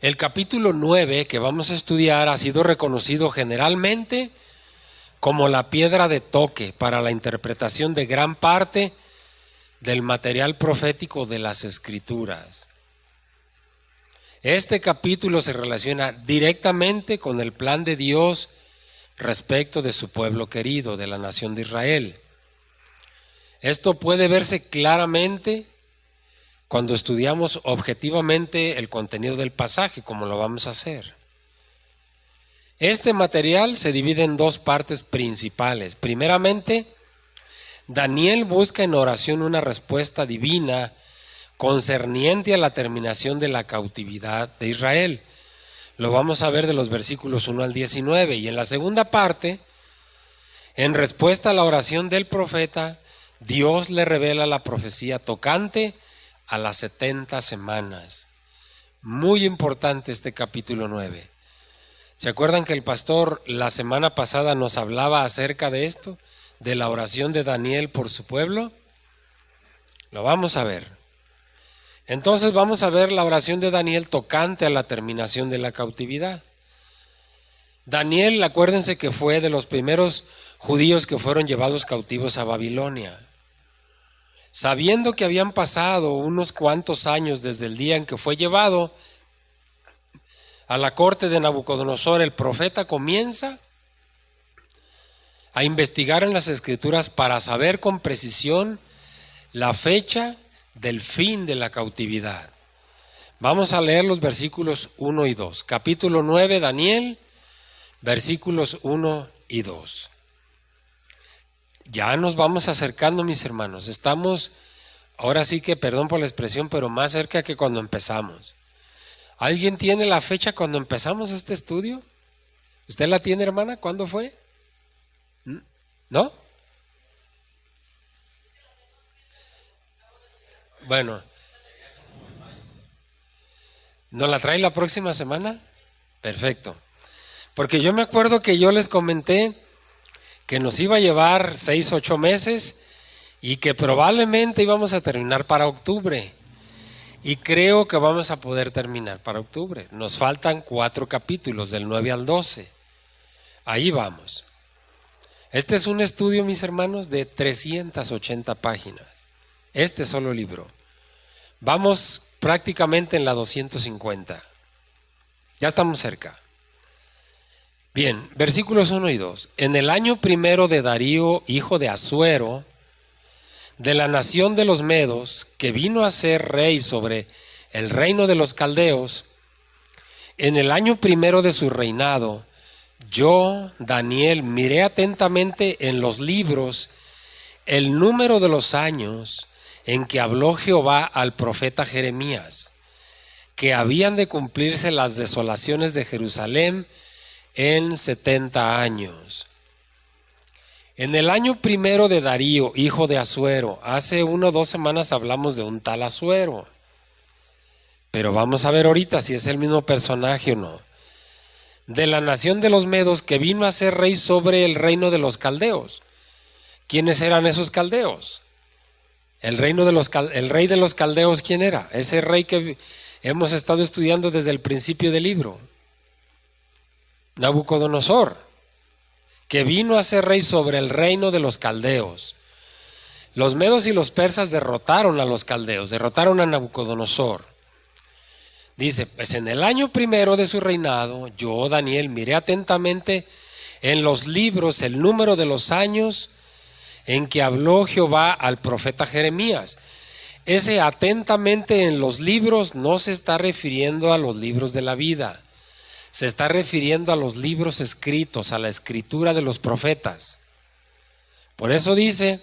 El capítulo 9 que vamos a estudiar ha sido reconocido generalmente como la piedra de toque para la interpretación de gran parte del material profético de las Escrituras. Este capítulo se relaciona directamente con el plan de Dios respecto de su pueblo querido, de la nación de Israel. Esto puede verse claramente cuando estudiamos objetivamente el contenido del pasaje, como lo vamos a hacer. Este material se divide en dos partes principales. Primeramente, Daniel busca en oración una respuesta divina concerniente a la terminación de la cautividad de Israel. Lo vamos a ver de los versículos 1 al 19. Y en la segunda parte, en respuesta a la oración del profeta, Dios le revela la profecía tocante a las 70 semanas. Muy importante este capítulo 9. ¿Se acuerdan que el pastor la semana pasada nos hablaba acerca de esto? De la oración de Daniel por su pueblo. Lo vamos a ver. Entonces vamos a ver la oración de Daniel tocante a la terminación de la cautividad. Daniel, acuérdense que fue de los primeros judíos que fueron llevados cautivos a Babilonia. Sabiendo que habían pasado unos cuantos años desde el día en que fue llevado a la corte de Nabucodonosor, el profeta comienza a investigar en las escrituras para saber con precisión la fecha del fin de la cautividad. Vamos a leer los versículos 1 y 2. Capítulo 9, Daniel, versículos 1 y 2. Ya nos vamos acercando, mis hermanos. Estamos, ahora sí que, perdón por la expresión, pero más cerca que cuando empezamos. ¿Alguien tiene la fecha cuando empezamos este estudio? ¿Usted la tiene, hermana? ¿Cuándo fue? ¿No? Bueno, ¿nos la trae la próxima semana? Perfecto. Porque yo me acuerdo que yo les comenté que nos iba a llevar 6, 8 meses y que probablemente íbamos a terminar para octubre. Y creo que vamos a poder terminar para octubre. Nos faltan 4 capítulos, del 9 al 12. Ahí vamos. Este es un estudio, mis hermanos, de 380 páginas. Este solo libro. Vamos prácticamente en la 250. Ya estamos cerca. Bien, versículos 1 y 2. En el año primero de Darío, hijo de Asuero, de la nación de los Medos, que vino a ser rey sobre el reino de los caldeos, en el año primero de su reinado, yo, Daniel, miré atentamente en los libros el número de los años en que habló Jehová al profeta Jeremías, que habían de cumplirse las desolaciones de Jerusalén en 70 años. En el año primero de Darío, hijo de Asuero, hace 1 o 2 semanas hablamos de un tal Asuero, pero vamos a ver ahorita si es el mismo personaje o no. De la nación de los Medos, que vino a ser rey sobre el reino de los caldeos. ¿Quiénes eran esos caldeos? El rey de los caldeos, ¿quién era? Ese rey que hemos estado estudiando desde el principio del libro. Nabucodonosor, que vino a ser rey sobre el reino de los caldeos. Los medos y los persas derrotaron a los caldeos, derrotaron a Nabucodonosor. Dice, pues en el año primero de su reinado, yo, Daniel, miré atentamente en los libros el número de los años en que habló Jehová al profeta Jeremías. Ese atentamente en los libros no se está refiriendo a los libros de la vida, se está refiriendo a los libros escritos, a la escritura de los profetas. Por eso dice,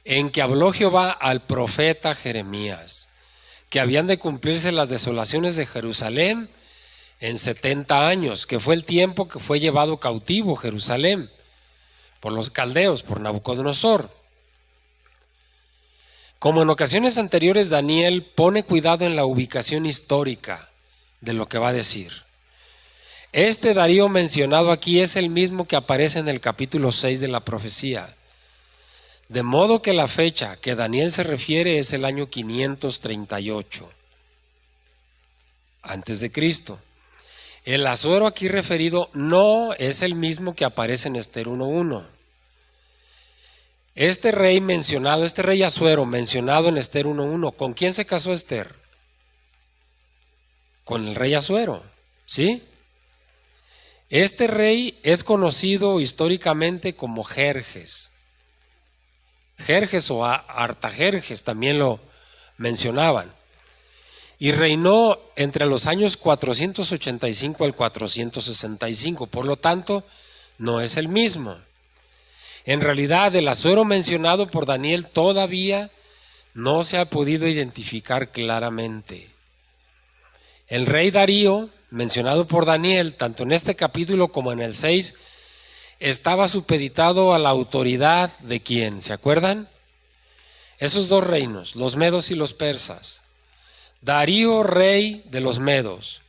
en que habló Jehová al profeta Jeremías, que habían de cumplirse las desolaciones de Jerusalén en 70 años, que fue el tiempo que fue llevado cautivo Jerusalén por los caldeos, por Nabucodonosor. Como en ocasiones anteriores, Daniel pone cuidado en la ubicación histórica de lo que va a decir. Este Darío mencionado aquí es el mismo que aparece en el capítulo 6 de la profecía. De modo que la fecha que Daniel se refiere es el año 538 antes de Cristo. El Asuero aquí referido no es el mismo que aparece en Esther 1:1. Este rey mencionado, este rey Asuero mencionado en Esther 1:1, ¿con quién se casó Esther? Con el rey Asuero, ¿sí? Este rey es conocido históricamente como Jerjes. Jerjes o Artajerjes también lo mencionaban. Y reinó entre los años 485 al 465, por lo tanto, no es el mismo. En realidad, el Asuero mencionado por Daniel todavía no se ha podido identificar claramente. El rey Darío, mencionado por Daniel, tanto en este capítulo como en el 6, estaba supeditado a la autoridad de ¿quién? ¿Se acuerdan? Esos dos reinos, los medos y los persas. Darío, rey de los medos.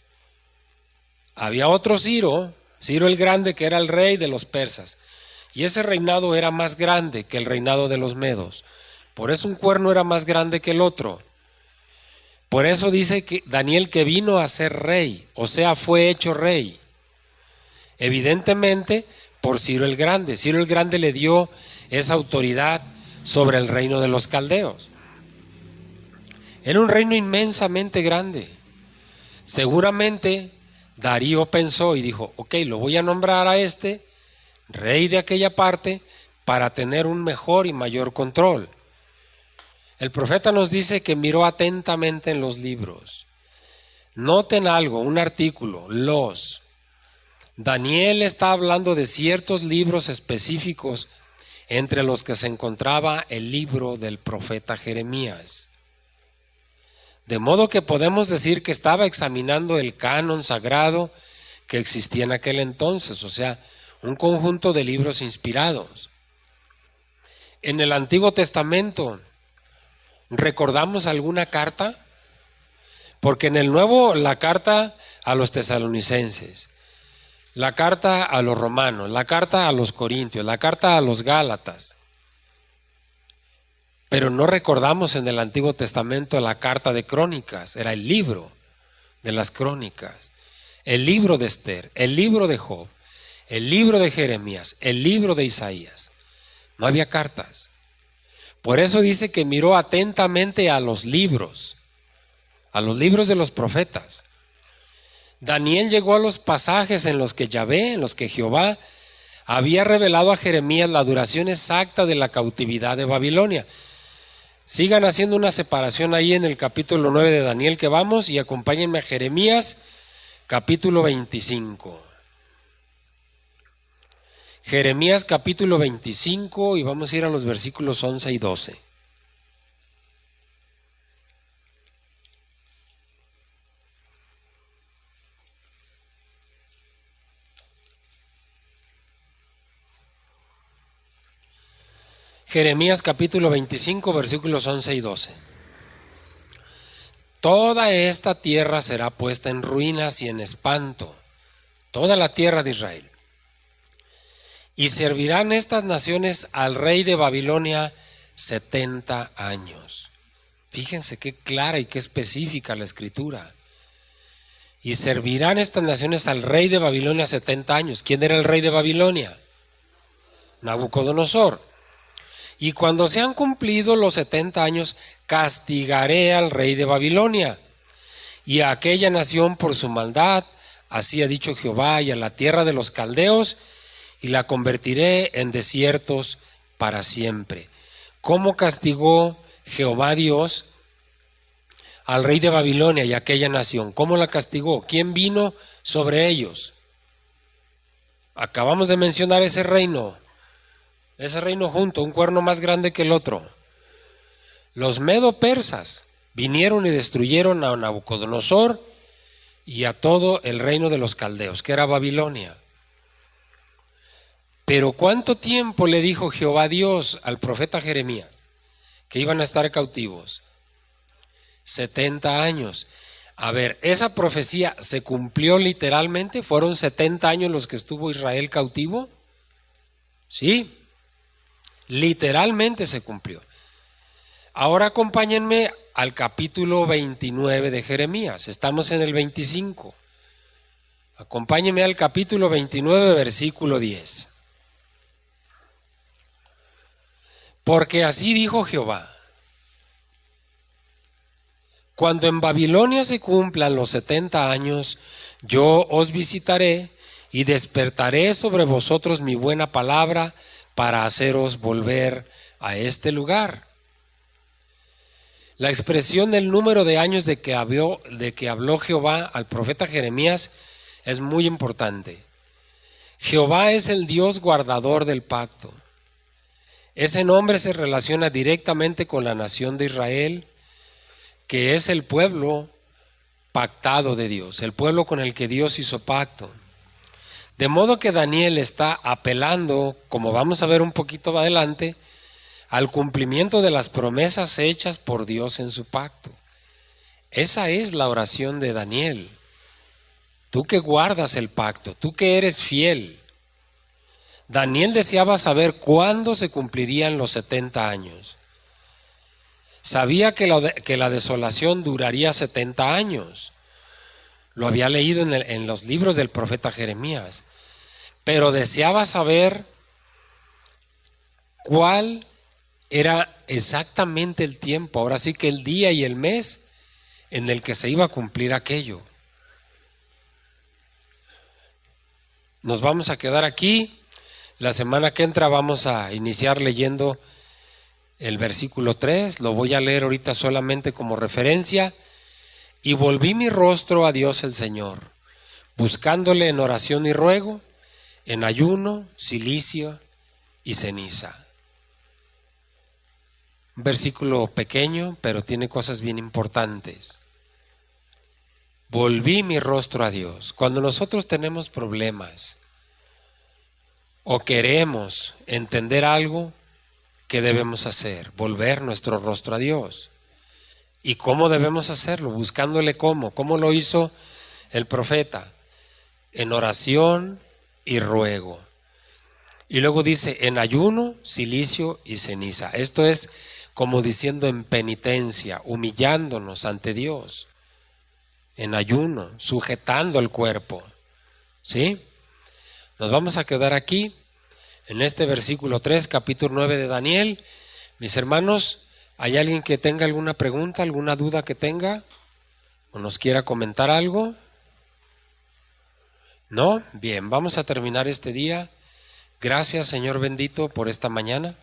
Había otro Ciro, Ciro el Grande, que era el rey de los persas. Y ese reinado era más grande que el reinado de los medos. Por eso un cuerno era más grande que el otro. Por eso dice que Daniel que vino a ser rey, o sea, fue hecho rey. Evidentemente por Ciro el Grande. Ciro el Grande le dio esa autoridad sobre el reino de los caldeos. Era un reino inmensamente grande. Seguramente Darío pensó y dijo, ok, lo voy a nombrar a este rey de aquella parte para tener un mejor y mayor control. El profeta nos dice que miró atentamente en los libros. Noten algo, un artículo, Daniel está hablando de ciertos libros específicos entre los que se encontraba el libro del profeta Jeremías. De modo que podemos decir que estaba examinando el canon sagrado que existía en aquel entonces, o sea, un conjunto de libros inspirados. En el Antiguo Testamento, ¿recordamos alguna carta? Porque en el Nuevo, la carta a los tesalonicenses, la carta a los romanos, la carta a los corintios, la carta a los gálatas. Pero no recordamos en el Antiguo Testamento la carta de Crónicas, era el libro de las Crónicas, el libro de Esther, el libro de Job, el libro de Jeremías, el libro de Isaías. No había cartas. Por eso dice que miró atentamente a los libros de los profetas. Daniel llegó a los pasajes en los que Yahvé, en los que Jehová había revelado a Jeremías la duración exacta de la cautividad de Babilonia. Sigan haciendo una separación ahí en el capítulo 9 de Daniel que vamos y acompáñenme a Jeremías capítulo 25. Jeremías capítulo 25 y vamos a ir a los versículos 11 y 12. Jeremías capítulo 25 versículos 11 y 12. Toda esta tierra será puesta en ruinas y en espanto, toda la tierra de Israel. Y servirán estas naciones al rey de Babilonia 70 años. Fíjense qué clara y qué específica la escritura. Y servirán estas naciones al rey de Babilonia 70 años. ¿Quién era el rey de Babilonia? Nabucodonosor. Y cuando se han cumplido los 70 años, castigaré al rey de Babilonia y a aquella nación por su maldad, así ha dicho Jehová, y a la tierra de los caldeos, y la convertiré en desiertos para siempre. ¿Cómo castigó Jehová Dios al rey de Babilonia y a aquella nación? ¿Cómo la castigó? ¿Quién vino sobre ellos? Acabamos de mencionar ese reino junto, un cuerno más grande que el otro. Los medo-persas vinieron y destruyeron a Nabucodonosor y a todo el reino de los caldeos, que era Babilonia. Pero ¿cuánto tiempo le dijo Jehová Dios al profeta Jeremías que iban a estar cautivos? 70 años. A ver, ¿esa profecía se cumplió literalmente? ¿Fueron 70 años los que estuvo Israel cautivo? Sí, literalmente se cumplió. Ahora acompáñenme al capítulo 29 de Jeremías. Estamos en el 25. Acompáñenme al capítulo 29, versículo 10. Porque así dijo Jehová: cuando en Babilonia se cumplan los 70 años, yo os visitaré y despertaré sobre vosotros mi buena palabra para haceros volver a este lugar. La expresión del número de años de que habló Jehová al profeta Jeremías es muy importante. Jehová es el Dios guardador del pacto. Ese nombre se relaciona directamente con la nación de Israel, que es el pueblo pactado de Dios, el pueblo con el que Dios hizo pacto. De modo que Daniel está apelando, como vamos a ver un poquito adelante, al cumplimiento de las promesas hechas por Dios en su pacto. Esa es la oración de Daniel. Tú que guardas el pacto, tú que eres fiel. Daniel deseaba saber cuándo se cumplirían los 70 años. Sabía que la desolación duraría 70 años. Lo había leído en los libros del profeta Jeremías. Pero deseaba saber cuál era exactamente el tiempo, ahora sí que el día y el mes en el que se iba a cumplir aquello. Nos vamos a quedar aquí. La semana que entra vamos a iniciar leyendo el versículo 3. Lo voy a leer ahorita solamente como referencia. Y volví mi rostro a Dios el Señor, buscándole en oración y ruego, en ayuno, cilicio y ceniza. Un versículo pequeño, pero tiene cosas bien importantes. Volví mi rostro a Dios. Cuando nosotros tenemos problemas o queremos entender algo, ¿qué debemos hacer? Volver nuestro rostro a Dios. ¿Y cómo debemos hacerlo? Buscándole cómo. ¿Cómo lo hizo el profeta? En oración y ruego. Y luego dice, en ayuno, cilicio y ceniza. Esto es como diciendo en penitencia, humillándonos ante Dios. En ayuno, sujetando el cuerpo. ¿Sí? Nos vamos a quedar aquí, en este versículo 3, capítulo 9 de Daniel. Mis hermanos, ¿hay alguien que tenga alguna pregunta, alguna duda que tenga? ¿O nos quiera comentar algo? ¿No? Bien, vamos a terminar este día. Gracias, Señor bendito, por esta mañana.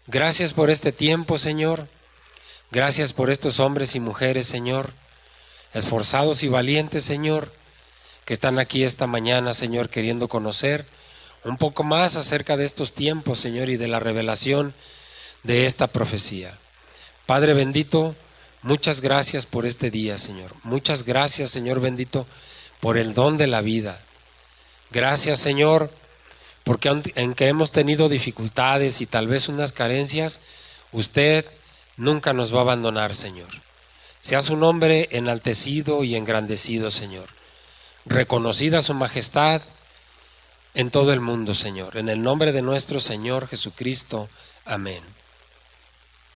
Gracias por este tiempo, Señor. Gracias por estos hombres y mujeres, Señor, esforzados y valientes, Señor, que están aquí esta mañana, Señor, queriendo conocer un poco más acerca de estos tiempos, Señor, y de la revelación de esta profecía. Padre bendito, muchas gracias por este día, Señor. Muchas gracias, Señor bendito, por el don de la vida. Gracias, Señor, porque en que hemos tenido dificultades y tal vez unas carencias, usted nunca nos va a abandonar, Señor. Sea su nombre enaltecido y engrandecido, Señor. Reconocida su majestad en todo el mundo, Señor. En el nombre de nuestro Señor Jesucristo. Amén.